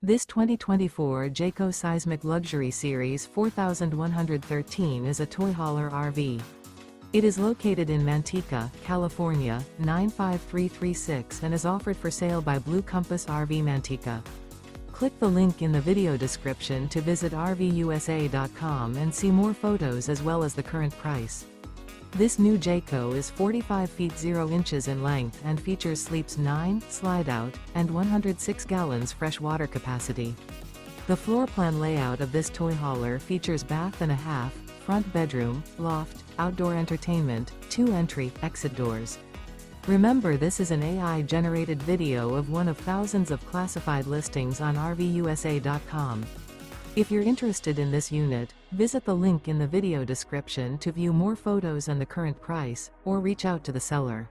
This 2024 Jayco Seismic Luxury Series 4113 is a toy hauler RV. It is located in Manteca, California, 95336 and is offered for sale by Blue Compass RV Manteca. Click the link in the video description to visit RVUSA.com and see more photos as well as the current price. This new Jayco is 45 feet 0 inches in length and features sleeps 9, slide-out, and 106 gallons fresh water capacity. The floor plan layout of this toy hauler features bath and a half, front bedroom, loft, outdoor entertainment, 2 entry/exit doors. Remember, this is an AI-generated video of one of thousands of classified listings on RVUSA.com. If you're interested in this unit, visit the link in the video description to view more photos and the current price, or reach out to the seller.